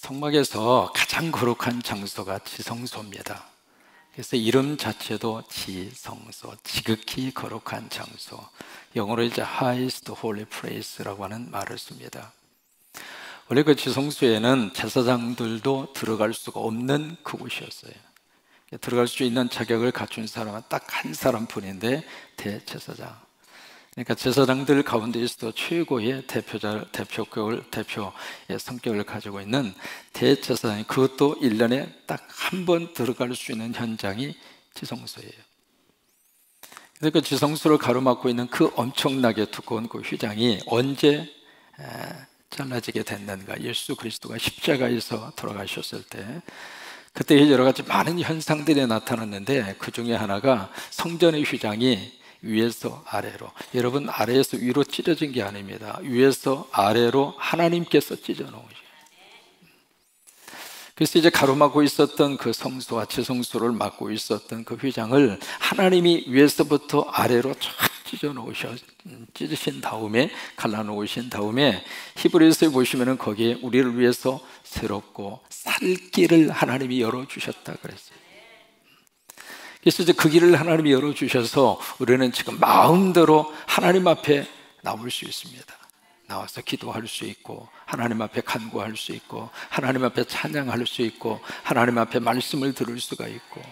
성막에서 가장 거룩한 장소가 지성소입니다. 그래서 이름 자체도 지성소, 지극히 거룩한 장소, 영어로 이제 highest holy place라고 하는 말을 씁니다. 원래 그 지성소에는 제사장들도 들어갈 수가 없는 그곳이었어요. 들어갈 수 있는 자격을 갖춘 사람은 딱 한 사람뿐인데 대제사장. 그러니까 제사장들 가운데에서도 최고의 대표의 성격을 가지고 있는 대제사장이, 그것도 1년에 딱 한 번 들어갈 수 있는 현장이 지성소예요. 그래서 그 지성소를 가로막고 있는 그 엄청나게 두꺼운 그 휘장이 언제 잘라지게 됐는가? 예수 그리스도가 십자가에서 돌아가셨을 때, 그때 여러 가지 많은 현상들이 나타났는데 그 중에 하나가 성전의 휘장이 위에서 아래로, 여러분 아래에서 위로 찢어진 게 아닙니다. 위에서 아래로 하나님께서 찢어 놓으셔요. 그래서 이제 가로막고 있었던 그 성소와 지성소를 막고 있었던 그 휘장을 하나님이 위에서부터 아래로 쫙 찢으신 다음에, 갈라 놓으신 다음에, 히브리서에 보시면은 거기에 우리를 위해서 새롭고 살 길을 하나님이 열어주셨다 그랬어요. 그래서 이제 그 길을 하나님이 열어주셔서 우리는 지금 마음대로 하나님 앞에 나올 수 있습니다. 나와서 기도할 수 있고, 하나님 앞에 간구할 수 있고, 하나님 앞에 찬양할 수 있고, 하나님 앞에 말씀을 들을 수가 있고.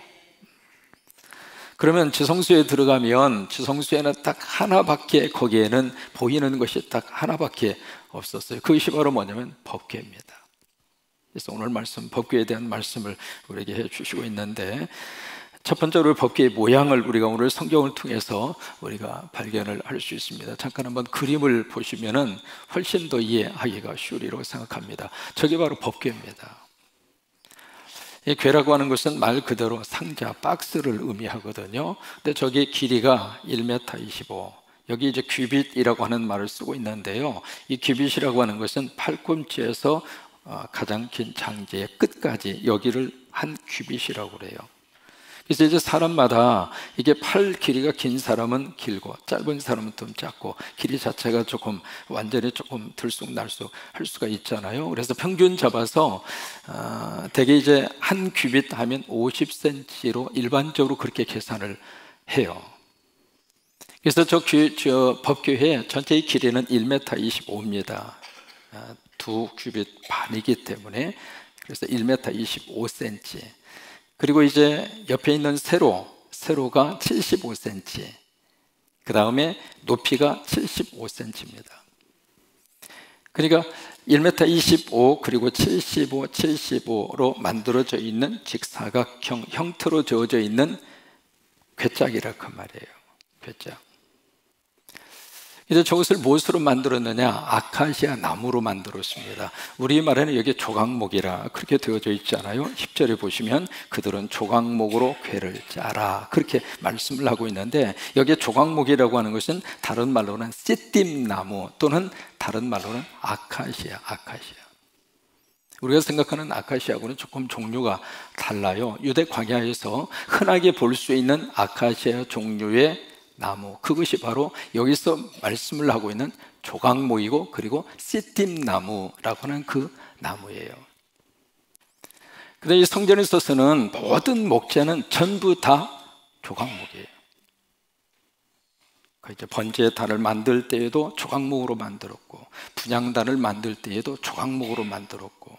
그러면 지성소에 들어가면 지성소에는 딱 하나밖에, 거기에는 보이는 것이 딱 하나밖에 없었어요. 그것이 바로 뭐냐면 법궤입니다. 그래서 오늘 말씀, 법궤에 대한 말씀을 우리에게 해주시고 있는데, 첫 번째로 법궤의 모양을 우리가 오늘 성경을 통해서 우리가 발견을 할 수 있습니다. 잠깐 한번 그림을 보시면은 훨씬 더 이해하기가 쉬우리라고 생각합니다. 저게 바로 법궤입니다. 이 궤라고 하는 것은 말 그대로 상자, 박스를 의미하거든요. 근데 저기 길이가 1m 25, 여기 이제 큐빗이라고 하는 말을 쓰고 있는데요, 이 큐빗이라고 하는 것은 팔꿈치에서 가장 긴 장제의 끝까지, 여기를 한 큐빗이라고 그래요. 그래서 이제 사람마다 이게 팔 길이가 긴 사람은 길고 짧은 사람은 좀 작고, 길이 자체가 조금 완전히 조금 들쑥날쑥 할 수가 있잖아요. 그래서 평균 잡아서 대개 이제 한 큐빗 하면 50cm로 일반적으로 그렇게 계산을 해요. 그래서 저 법궤의 전체의 길이는 1m 25입니다. 두 큐빗 반이기 때문에, 그래서 1m 25cm. 그리고 이제 옆에 있는 세로가 75cm, 그 다음에 높이가 75cm입니다. 그러니까 1m 25 그리고 75, 75로 만들어져 있는 직사각형 형태로 저어져 있는 궤짝이라고 말이에요. 궤짝. 이제 저것을 무엇으로 만들었느냐? 아카시아 나무로 만들었습니다. 우리말에는 여기 조각목이라 그렇게 되어져 있잖아요. 10절에 보시면 그들은 조각목으로 궤를 짜라, 그렇게 말씀을 하고 있는데, 여기에 조각목이라고 하는 것은 다른 말로는 씨띠나무, 또는 다른 말로는 아카시아. 우리가 생각하는 아카시아하고는 조금 종류가 달라요. 유대 광야에서 흔하게 볼 수 있는 아카시아 종류의 나무, 그것이 바로 여기서 말씀을 하고 있는 조각목이고, 그리고 씨띠나무라고 하는 그 나무예요. 그런데 이 성전에 있어서는 모든 목재는 전부 다 조각목이에요. 이제 번제단을 만들 때에도 조각목으로 만들었고, 분향단을 만들 때에도 조각목으로 만들었고,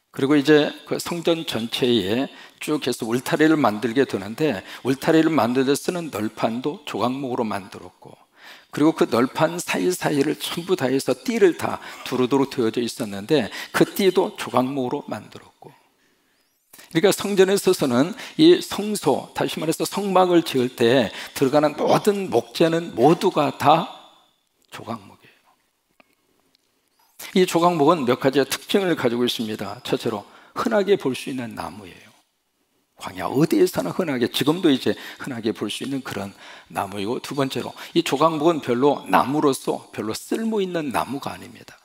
그리고 이제 그 성전 전체에 쭉 해서 울타리를 만들게 되는데, 울타리를 만들 때 쓰는 널판도 조각목으로 만들었고, 그리고 그 널판 사이사이를 전부 다 해서 띠를 다 두루두루 되어져 있었는데, 그 띠도 조각목으로 만들었고. 그러니까 성전에 있어서는 이 성소, 다시 말해서 성막을 지을 때 들어가는 모든 목재는 모두가 다 조각목이에요. 이 조각목은 몇 가지의 특징을 가지고 있습니다. 첫째로 흔하게 볼 수 있는 나무예요. 광야 어디에서나 흔하게, 지금도 이제 흔하게 볼 수 있는 그런 나무이고, 두 번째로 이 조각목은 별로 나무로서 별로 쓸모 있는 나무가 아닙니다.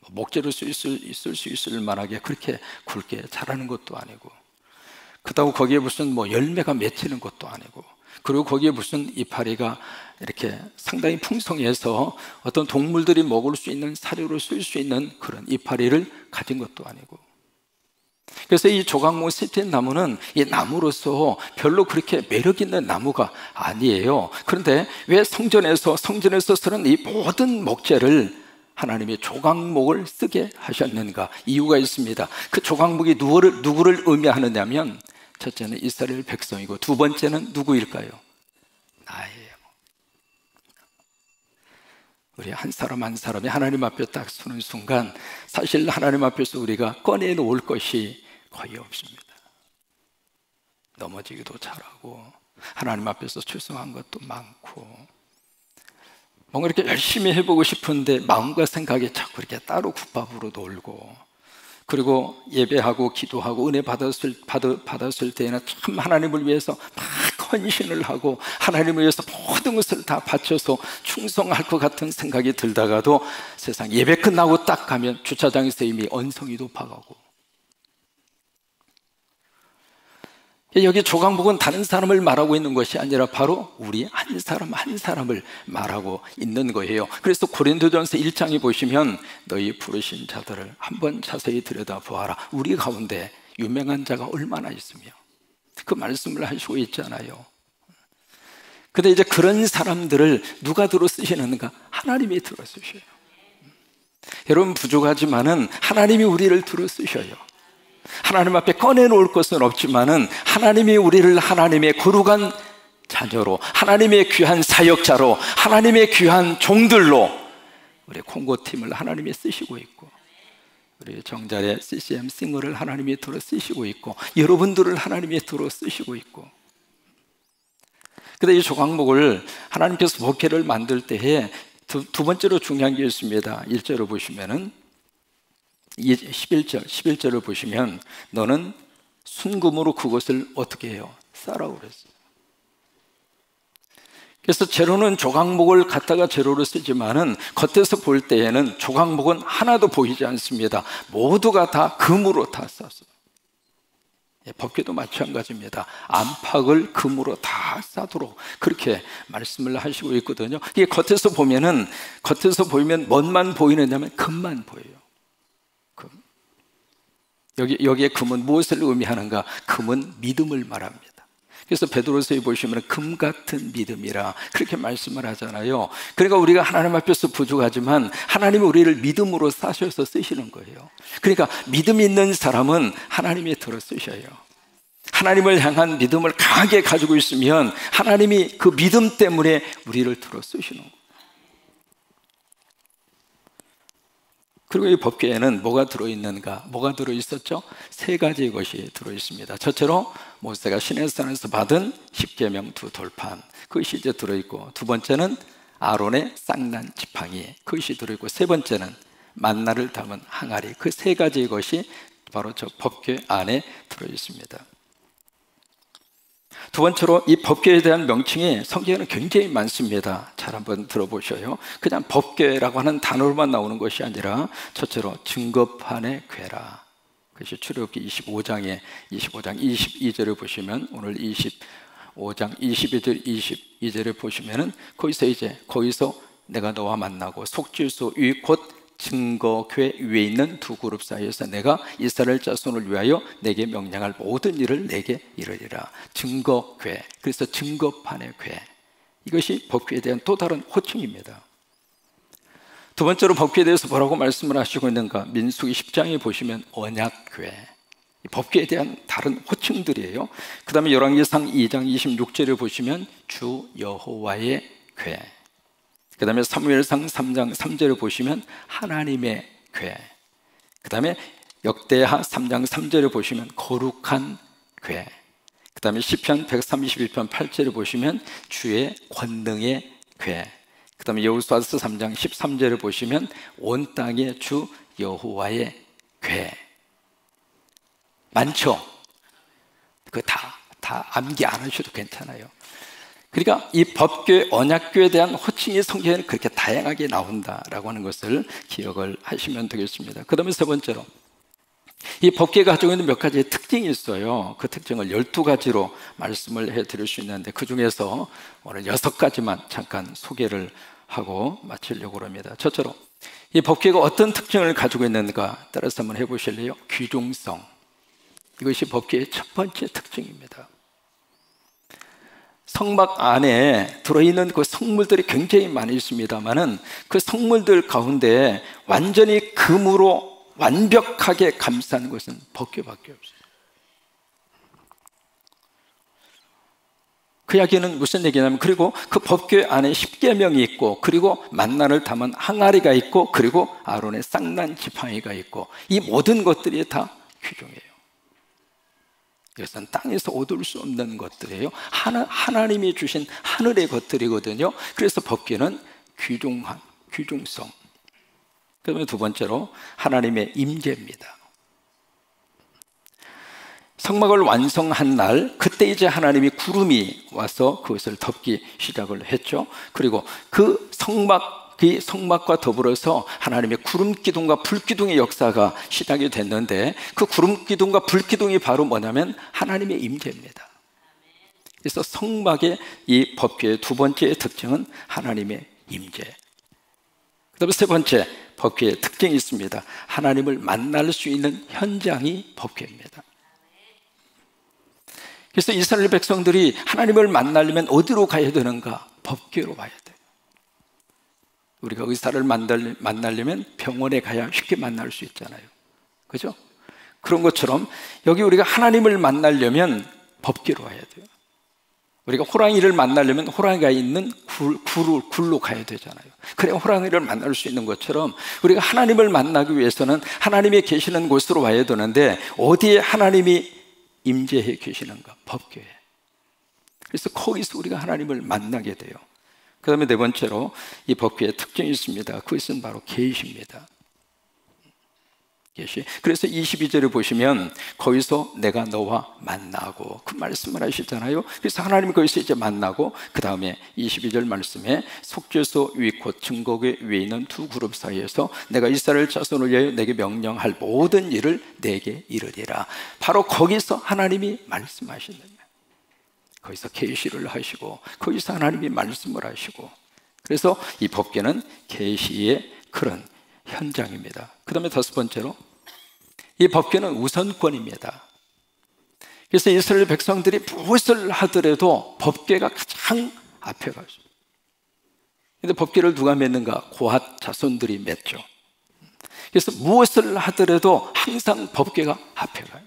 목재로 있을 수 있을 만하게 그렇게 굵게 자라는 것도 아니고, 그렇다고 거기에 무슨 열매가 맺히는 것도 아니고, 그리고 거기에 무슨 이파리가 이렇게 상당히 풍성해서 어떤 동물들이 먹을 수 있는 사료로 쓸 수 있는 그런 이파리를 가진 것도 아니고, 그래서 이 조각목 시트인 나무는 이 나무로서 별로 그렇게 매력 있는 나무가 아니에요. 그런데 왜 성전에서는 이 모든 목재를 하나님이 조각목을 쓰게 하셨는가? 이유가 있습니다. 그 조각목이 누구를 의미하느냐면, 첫째는 이스라엘 백성이고, 두 번째는 누구일까요? 나예요. 우리 한 사람 한 사람이 하나님 앞에 딱 서는 순간, 사실 하나님 앞에서 우리가 꺼내놓을 것이 거의 없습니다. 넘어지기도 잘하고, 하나님 앞에서 죄송한 것도 많고, 뭔가 이렇게 열심히 해보고 싶은데 마음과 생각이 자꾸 이렇게 따로 국밥으로 놀고, 그리고 예배하고 기도하고 은혜 받았을 때에는 참 하나님을 위해서 막 헌신을 하고 하나님을 위해서 모든 것을 다 바쳐서 충성할 것 같은 생각이 들다가도 세상 예배 끝나고 딱 가면 주차장에서 이미 언성이 높아가고, 여기 조각목은 다른 사람을 말하고 있는 것이 아니라 바로 우리 한 사람 한 사람을 말하고 있는 거예요. 그래서 고린도전서 1장에 보시면 너희 부르신 자들을 한번 자세히 들여다보아라. 우리 가운데 유명한 자가 얼마나 있으며 그 말씀을 하시고 있잖아요. 근데 이제 그런 사람들을 누가 들어 쓰시는가? 하나님이 들어 쓰셔요. 여러분 부족하지만은 하나님이 우리를 들어 쓰셔요. 하나님 앞에 꺼내놓을 것은 없지만은 하나님이 우리를 하나님의 거룩한 자녀로, 하나님의 귀한 사역자로, 하나님의 귀한 종들로 우리 콩고팀을 하나님이 쓰시고 있고, 우리 정잘의 CCM 싱어를 하나님이 들어 쓰시고 있고, 여러분들을 하나님이 들어 쓰시고 있고. 근데 이 조각목을 하나님께서 목회를 만들 때에 두 번째로 중요한 게 있습니다. 1절을 보시면은 11절을 보시면 너는 순금으로 그것을 어떻게 해요? 싸라고 그랬어요. 그래서 재료는 조각목을 갖다가 재료로 쓰지만은 겉에서 볼 때에는 조각목은 하나도 보이지 않습니다. 모두가 다 금으로 다 쌌어요. 법궤도 마찬가지입니다. 안팎을 금으로 다 싸도록 그렇게 말씀을 하시고 있거든요. 이게 겉에서 보면 뭔만 보이느냐면 금만 보여요. 여기에 금은 무엇을 의미하는가? 금은 믿음을 말합니다. 그래서 베드로서에 보시면 금 같은 믿음이라 그렇게 말씀을 하잖아요. 그러니까 우리가 하나님 앞에서 부족하지만 하나님이 우리를 믿음으로 사셔서 쓰시는 거예요. 그러니까 믿음 있는 사람은 하나님이 들어 쓰셔요. 하나님을 향한 믿음을 강하게 가지고 있으면 하나님이 그 믿음 때문에 우리를 들어 쓰시는 거예요. 그리고 이 법궤에는 뭐가 들어있는가? 뭐가 들어있었죠? 세 가지의 것이 들어있습니다. 첫째로 모세가 시내산에서 받은 십계명 두 돌판, 그것이 이제 들어있고, 두 번째는 아론의 쌍난 지팡이, 그것이 들어있고, 세 번째는 만나를 담은 항아리. 그 세 가지의 것이 바로 저 법궤 안에 들어있습니다. 두 번째로 이 법궤에 대한 명칭이 성경에는 굉장히 많습니다. 잘 한번 들어보셔요. 그냥 법궤라고 하는 단어로만 나오는 것이 아니라 첫째로 증거판의 궤라, 그것이 출애굽기 25장 22절을 보시면, 오늘 25장 22절 22절을 보시면은 거기서 내가 너와 만나고 속죄소 위 곧 증거궤 위에 있는 두 그룹 사이에서 내가 이스라엘 자손을 위하여 내게 명령할 모든 일을 내게 이르리라. 증거궤, 그래서 증거판의 궤, 이것이 법궤에 대한 또 다른 호칭입니다. 두 번째로 법궤에 대해서 뭐라고 말씀을 하시고 있는가? 민수기 10장에 보시면 언약궤, 법궤에 대한 다른 호칭들이에요. 그 다음에 열왕기상 2장 26절을 보시면 주 여호와의 궤, 그 다음에 사무엘상 3장 3절을 보시면 하나님의 궤, 그 다음에 역대하 3장 3절을 보시면 거룩한 궤, 그 다음에 시편 131편 8절을 보시면 주의 권능의 궤, 그 다음에 여호수아서 3장 13절을 보시면 온 땅의 주 여호와의 궤. 많죠? 그거 다 암기 안 하셔도 괜찮아요. 그러니까 이 법궤, 언약궤에 대한 호칭이 성경에는 그렇게 다양하게 나온다라고 하는 것을 기억을 하시면 되겠습니다. 그 다음에 세 번째로 이 법궤가 가지고 있는 몇 가지의 특징이 있어요. 그 특징을 12가지로 말씀을 해드릴 수 있는데 그 중에서 오늘 6가지만 잠깐 소개를 하고 마치려고 합니다. 첫째로 이 법궤가 어떤 특징을 가지고 있는가 따라서 한번 해보실래요? 귀중성. 이것이 법궤의 첫 번째 특징입니다. 성막 안에 들어있는 그 성물들이 굉장히 많이 있습니다만은 그 성물들 가운데 완전히 금으로 완벽하게 감싼 것은 법궤밖에 없어요. 그 이야기는 무슨 얘기냐면, 그리고 그 법궤 안에 십계명이 있고, 그리고 만나를 담은 항아리가 있고, 그리고 아론의 쌍난 지팡이가 있고, 이 모든 것들이 다 귀중해요. 이것은 땅에서 얻을 수 없는 것들이에요. 하나님이 주신 하늘의 것들이거든요. 그래서 법궤는 귀중성. 그다음에 두 번째로 하나님의 임재입니다. 성막을 완성한 날, 그때 이제 하나님이 구름이 와서 그것을 덮기 시작을 했죠. 그리고 그 성막과 더불어서 하나님의 구름 기둥과 불 기둥의 역사가 시작이 됐는데, 그 구름 기둥과 불 기둥이 바로 뭐냐면 하나님의 임재입니다. 그래서 성막의 이 법궤의 두 번째 특징은 하나님의 임재. 그다음에 세 번째 법궤의 특징이 있습니다. 하나님을 만날 수 있는 현장이 법궤입니다. 그래서 이스라엘 백성들이 하나님을 만나려면 어디로 가야 되는가? 법궤로 가야 돼요. 우리가 의사를 만나려면 병원에 가야 쉽게 만날 수 있잖아요. 그죠? 그런 것처럼 여기 우리가 하나님을 만나려면 법궤로 가야 돼요. 우리가 호랑이를 만나려면 호랑이가 있는 굴로 가야 되잖아요. 그래야 호랑이를 만날 수 있는 것처럼 우리가 하나님을 만나기 위해서는 하나님이 계시는 곳으로 와야 되는데, 어디에 하나님이 임재해 계시는가? 법궤에. 그래서 거기서 우리가 하나님을 만나게 돼요. 그 다음에 네 번째로 이 법궤의 특징이 있습니다. 그것은 바로 계시입니다. 계시. 그래서 22절에 보시면 거기서 내가 너와 만나고, 그 말씀을 하시잖아요. 그래서 하나님이 거기서 이제 만나고, 그 다음에 22절 말씀에 속죄소 위 곧 증거궤 위에 있는 두 그룹 사이에서 내가 이스라엘 자손을 위하여 내게 명령할 모든 일을 내게 이르리라. 바로 거기서 하나님이 말씀하시는 거예요. 거기서 계시를 하시고, 거기서 하나님이 말씀을 하시고, 그래서 이 법궤는 계시의 그런 현장입니다. 그 다음에 다섯 번째로 이 법궤는 우선권입니다. 그래서 이스라엘 백성들이 무엇을 하더라도 법궤가 가장 앞에 가죠. 그런데 법궤를 누가 맺는가? 고핫 자손들이 맺죠. 그래서 무엇을 하더라도 항상 법궤가 앞에 가요.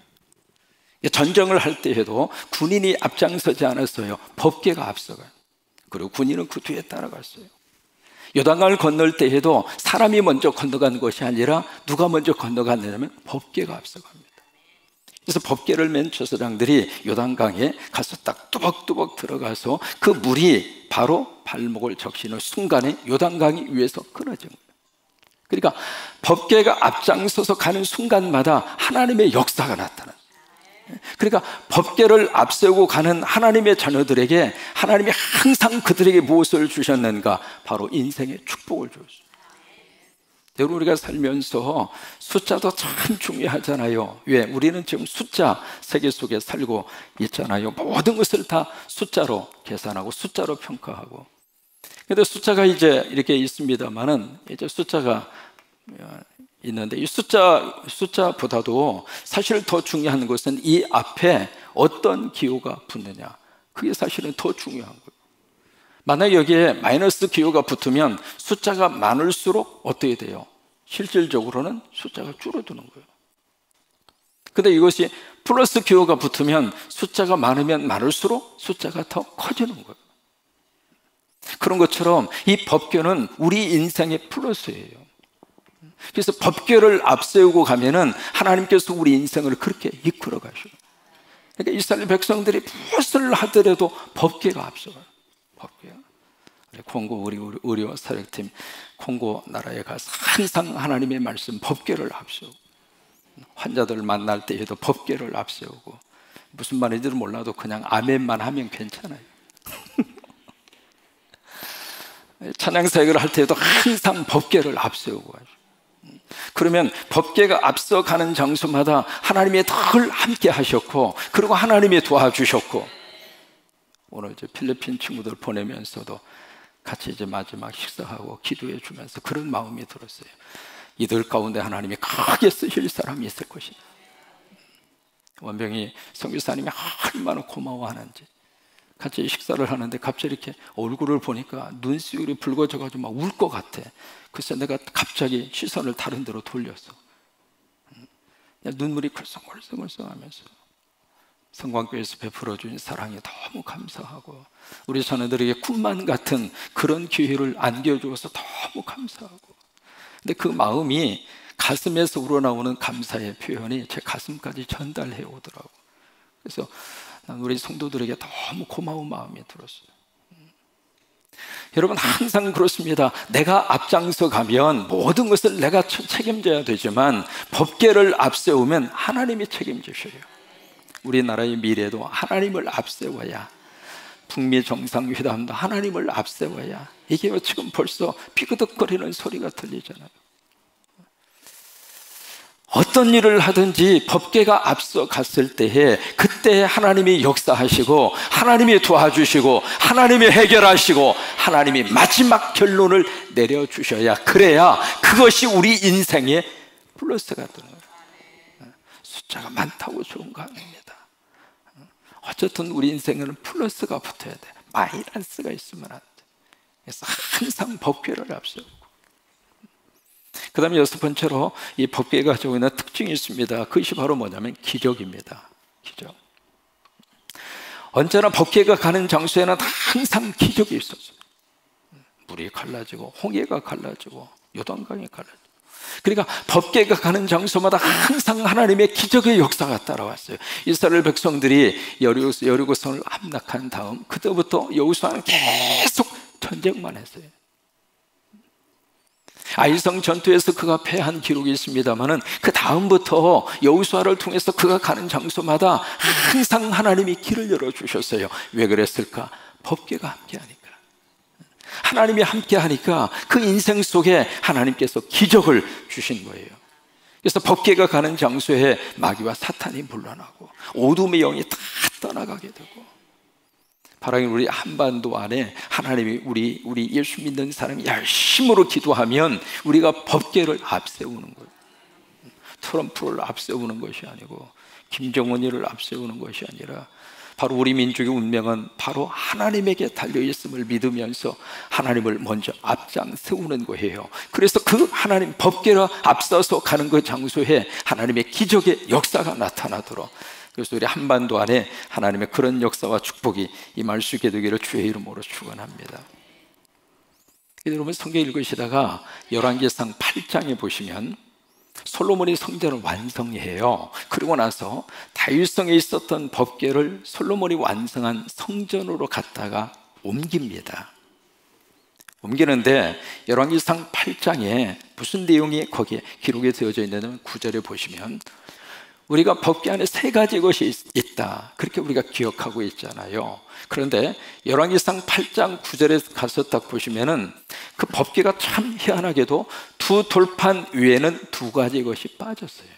전쟁을 할 때 해도 군인이 앞장서지 않았어요. 법궤가 앞서가요. 그리고 군인은 그 뒤에 따라갔어요. 요단강을 건널 때 해도 사람이 먼저 건너간 것이 아니라 누가 먼저 건너갔냐면 법궤가 앞서갑니다. 그래서 법궤를 맨 제사장들이 요단강에 가서 딱 뚜벅뚜벅 들어가서 그 물이 바로 발목을 적시는 순간에 요단강이 위에서 끊어진 거예요. 그러니까 법궤가 앞장서서 가는 순간마다 하나님의 역사가 나타나요. 그러니까 법궤를 앞세우고 가는 하나님의 자녀들에게 하나님이 항상 그들에게 무엇을 주셨는가? 바로 인생의 축복을 주셨어요. 여러분, 우리가 살면서 숫자도 참 중요하잖아요. 왜? 우리는 지금 숫자 세계 속에 살고 있잖아요. 모든 것을 다 숫자로 계산하고 숫자로 평가하고. 그런데 숫자가 이제 이렇게 있습니다만은, 이제 숫자가 있는데, 이 숫자보다도 사실 더 중요한 것은 이 앞에 어떤 기호가 붙느냐, 그게 사실은 더 중요한 거예요. 만약 여기에 마이너스 기호가 붙으면 숫자가 많을수록 어떻게 돼요? 실질적으로는 숫자가 줄어드는 거예요. 근데 이것이 플러스 기호가 붙으면 숫자가 많으면 많을수록 숫자가 더 커지는 거예요. 그런 것처럼 이 법궤는 우리 인생의 플러스예요. 그래서 법궤를 앞세우고 가면은 하나님께서 우리 인생을 그렇게 이끌어 가셔요. 그러니까 이스라엘 백성들이 무엇을 하더라도 법궤가 앞서가요. 법궤가. 콩고 우리 의료 사역팀 콩고 나라에 가서 항상 하나님의 말씀 법궤를 앞세우고, 환자들 만날 때에도 법궤를 앞세우고, 무슨 말인지는 몰라도 그냥 아멘만 하면 괜찮아요. 찬양 사역을 할 때에도 항상 법궤를 앞세우고 가죠. 그러면 법궤가 앞서가는 장소마다 하나님의 늘 함께 하셨고, 그리고 하나님이 도와주셨고, 오늘 이제 필리핀 친구들 보내면서도 같이 이제 마지막 식사하고 기도해 주면서 그런 마음이 들었어요. 이들 가운데 하나님이 크게 쓰실 사람이 있을 것이다. 원병이 선교사님이 얼마나 고마워하는지. 같이 식사를 하는데 갑자기 이렇게 얼굴을 보니까 눈시울이 붉어져가지고 막 울 것 같아. 그래서 내가 갑자기 시선을 다른 데로 돌렸어. 눈물이 글썽글썽글썽 하면서 성광교회에서 베풀어준 사랑이 너무 감사하고, 우리 자녀들에게 꿈만 같은 그런 기회를 안겨주어서 너무 감사하고, 근데 그 마음이 가슴에서 우러나오는 감사의 표현이 제 가슴까지 전달해 오더라고. 그래서 난 우리 성도들에게 너무 고마운 마음이 들었어요. 여러분, 항상 그렇습니다. 내가 앞장서 가면 모든 것을 내가 책임져야 되지만 법궤를 앞세우면 하나님이 책임지셔요. 우리나라의 미래도 하나님을 앞세워야, 북미 정상회담도 하나님을 앞세워야. 이게 지금 벌써 삐그덕거리는 소리가 들리잖아요. 어떤 일을 하든지 법궤가 앞서 갔을 때에 그때 하나님이 역사하시고, 하나님이 도와주시고, 하나님이 해결하시고, 하나님이 마지막 결론을 내려주셔야, 그래야 그것이 우리 인생의 플러스가 되는 거예요. 숫자가 많다고 좋은 거 아닙니다. 어쨌든 우리 인생에는 플러스가 붙어야 돼. 마이너스가 있으면 안 돼. 그래서 항상 법궤를 앞세우고, 그 다음에 여섯 번째로 이 법궤가 가지고 있는 특징이 있습니다. 그것이 바로 뭐냐면 기적입니다. 기적. 언제나 법궤가 가는 장소에는 항상 기적이 있었어요. 물이 갈라지고, 홍해가 갈라지고, 요단강이 갈라지고. 그러니까 법궤가 가는 장소마다 항상 하나님의 기적의 역사가 따라왔어요. 이스라엘 백성들이 여리고성을 함락한 다음 그때부터 여호수아는 계속 전쟁만 했어요. 아이성 전투에서 그가 패한 기록이 있습니다만은 그 다음부터 여호수아를 통해서 그가 가는 장소마다 항상 하나님이 길을 열어주셨어요. 왜 그랬을까? 법궤가 함께하니까. 하나님이 함께하니까 그 인생 속에 하나님께서 기적을 주신 거예요. 그래서 법궤가 가는 장소에 마귀와 사탄이 물러나고 어둠의 영이 다 떠나가게 되고, 바로 우리 한반도 안에 하나님이 우리 예수 믿는 사람이 열심으로 기도하면 우리가 법궤를 앞세우는 거예요. 트럼프를 앞세우는 것이 아니고 김정은이를 앞세우는 것이 아니라 바로 우리 민족의 운명은 바로 하나님에게 달려있음을 믿으면서 하나님을 먼저 앞장 세우는 거예요. 그래서 그 하나님 법궤를 앞서서 가는 그 장소에 하나님의 기적의 역사가 나타나도록, 그래서 우리 한반도 안에 하나님의 그런 역사와 축복이 임할 수 있게 되기를 주의 이름으로 축원합니다. 여러분, 성경 읽으시다가 열왕기상 8장에 보시면 솔로몬이 성전을 완성해요. 그리고 나서 다윗성에 있었던 법궤를 솔로몬이 완성한 성전으로 갖다가 옮깁니다. 옮기는데 열왕기상 8장에 무슨 내용이 거기에 기록이 되어져 있냐면 9절에 보시면 우리가 법궤 안에 세 가지 것이 있다, 그렇게 우리가 기억하고 있잖아요. 그런데 열왕기상 8장 9절에 가서 딱 보시면은 그 법궤가 참 희한하게도 두 돌판 위에는 두 가지 것이 빠졌어요.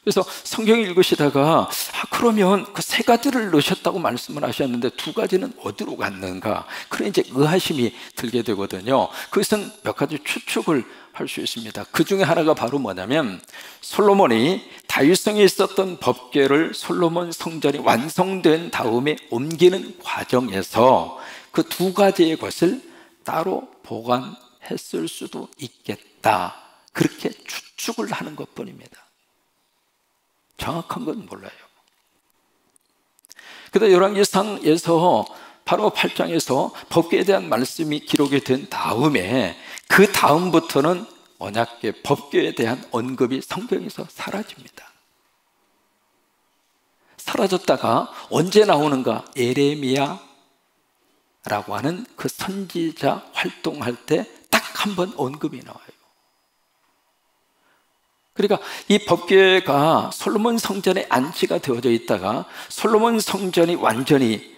그래서 성경 읽으시다가 그러면 그 세 가지를 넣으셨다고 말씀을 하셨는데 두 가지는 어디로 갔는가? 그런 이제 의아심이 들게 되거든요. 그것은 몇 가지 추측을 할 수 있습니다. 그 중에 하나가 바로 뭐냐면 솔로몬이 다윗성에 있었던 법궤를 솔로몬 성전이 완성된 다음에 옮기는 과정에서 그 두 가지의 것을 따로 보관했을 수도 있겠다, 그렇게 추측을 하는 것뿐입니다. 정확한 건 몰라요. 그런데 열왕기상에서 바로 8장에서 법궤에 대한 말씀이 기록이 된 다음에 그 다음부터는 언약궤 법궤에 대한 언급이 성경에서 사라집니다. 사라졌다가 언제 나오는가? 예레미야라고 하는 그 선지자 활동할 때 딱 한 번 언급이 나와요. 그러니까 이 법궤가 솔로몬 성전에 안치가 되어져 있다가 솔로몬 성전이 완전히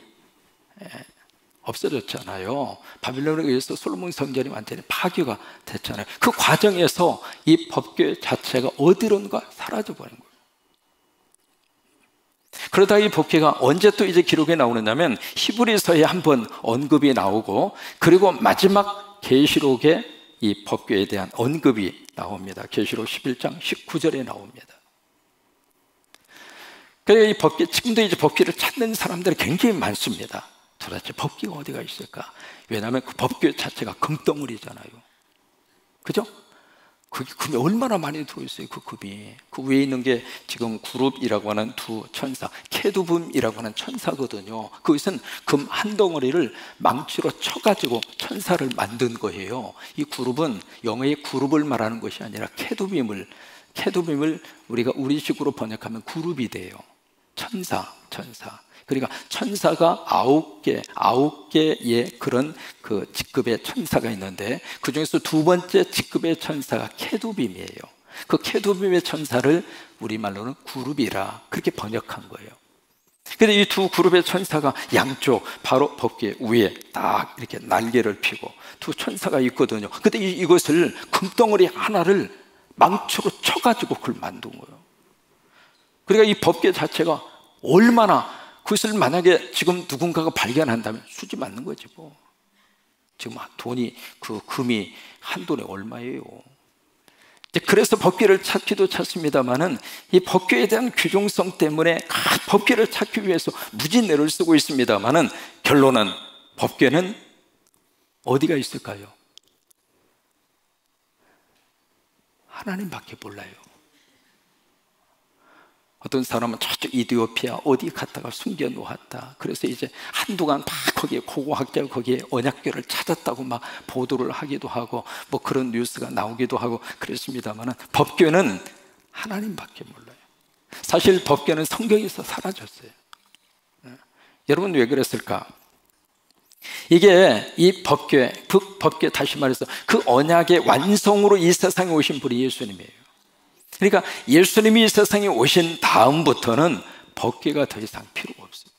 없어졌잖아요. 바빌론에 의해서 솔로몬 성전이 완전히 파괴가 됐잖아요. 그 과정에서 이 법궤 자체가 어디론가 사라져버린 거예요. 그러다 이 법궤가 언제 또 이제 기록에 나오느냐면 히브리서에 한번 언급이 나오고, 그리고 마지막 계시록에 이 법궤에 대한 언급이 나옵니다. 계시록 11장 19절에 나옵니다. 그래서 이 법궤, 지금도 이제 법궤를 찾는 사람들이 굉장히 많습니다. 도대체 법궤가 어디가 있을까? 왜냐하면 그 법궤 자체가 금덩어리잖아요. 그죠? 그 금이 얼마나 많이 들어있어요. 그 금이. 그 위에 있는 게 지금 구룹이라고 하는 두 천사, 케두붐이라고 하는 천사거든요. 그것은 금 한 덩어리를 망치로 쳐가지고 천사를 만든 거예요. 이 구룹은 영어의 구룹을 말하는 것이 아니라 케두빔을 우리가 우리식으로 번역하면 그룹이 돼요. 천사. 그러니까 천사가 아홉 개의 그런 그 직급의 천사가 있는데, 그 중에서 두 번째 직급의 천사가 케두빔이에요. 그 케두빔의 천사를 우리말로는 그룹이라 그렇게 번역한 거예요. 근데 이 두 그룹의 천사가 양쪽 바로 법궤 위에 딱 이렇게 날개를 펴고 두 천사가 있거든요. 근데 이것을 금덩어리 하나를 망치로 쳐가지고 그걸 만든 거예요. 그러니까 이 법궤 자체가 얼마나, 그것을 만약에 지금 누군가가 발견한다면 수지 맞는 거지 뭐. 지금 돈이, 그 금이 한 돈에 얼마예요? 그래서 법궤를 찾기도 찾습니다만은 이 법궤에 대한 규정성 때문에 법궤를 찾기 위해서 무진애를 쓰고 있습니다만은 결론은 법궤는 어디가 있을까요? 하나님밖에 몰라요. 어떤 사람은 저쪽 이디오피아 어디 갔다가 숨겨 놓았다. 그래서 이제 한동안 막 거기에 고고학자가 거기에 언약궤를 찾았다고 막 보도를 하기도 하고 뭐 그런 뉴스가 나오기도 하고 그랬습니다만, 법궤는 하나님밖에 몰라요. 사실 법궤는 성경에서 사라졌어요. 여러분 왜 그랬을까? 이게 이 법궤, 그 법궤, 다시 말해서 그 언약의 완성으로 이 세상에 오신 분이 예수님이에요. 그러니까 예수님이 이 세상에 오신 다음부터는 법궤가 더 이상 필요가 없어요.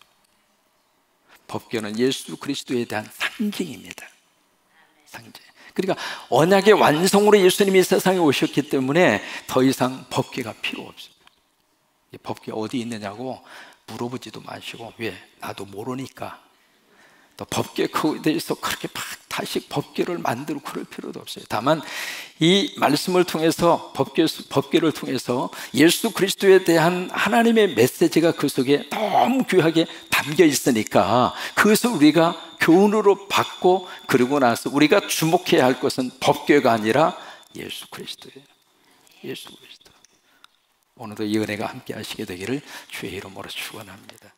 법궤는 예수 그리스도에 대한 상징입니다. 상징. 그러니까 언약의 완성으로 예수님이 이 세상에 오셨기 때문에 더 이상 법궤가 필요 없어요. 법궤 어디 있느냐고 물어보지도 마시고, 왜? 나도 모르니까. 또 법궤에 대해서 그렇게 막 다시 법궤를 만들고 그럴 필요도 없어요. 다만 이 말씀을 통해서, 법궤를 통해서 예수 그리스도에 대한 하나님의 메시지가 그 속에 너무 귀하게 담겨 있으니까 그것을 우리가 교훈으로 받고, 그리고 나서 우리가 주목해야 할 것은 법궤가 아니라 예수 그리스도예요. 예수 그리스도. 오늘도 이 은혜가 함께 하시게 되기를 주의 이름으로 축원합니다.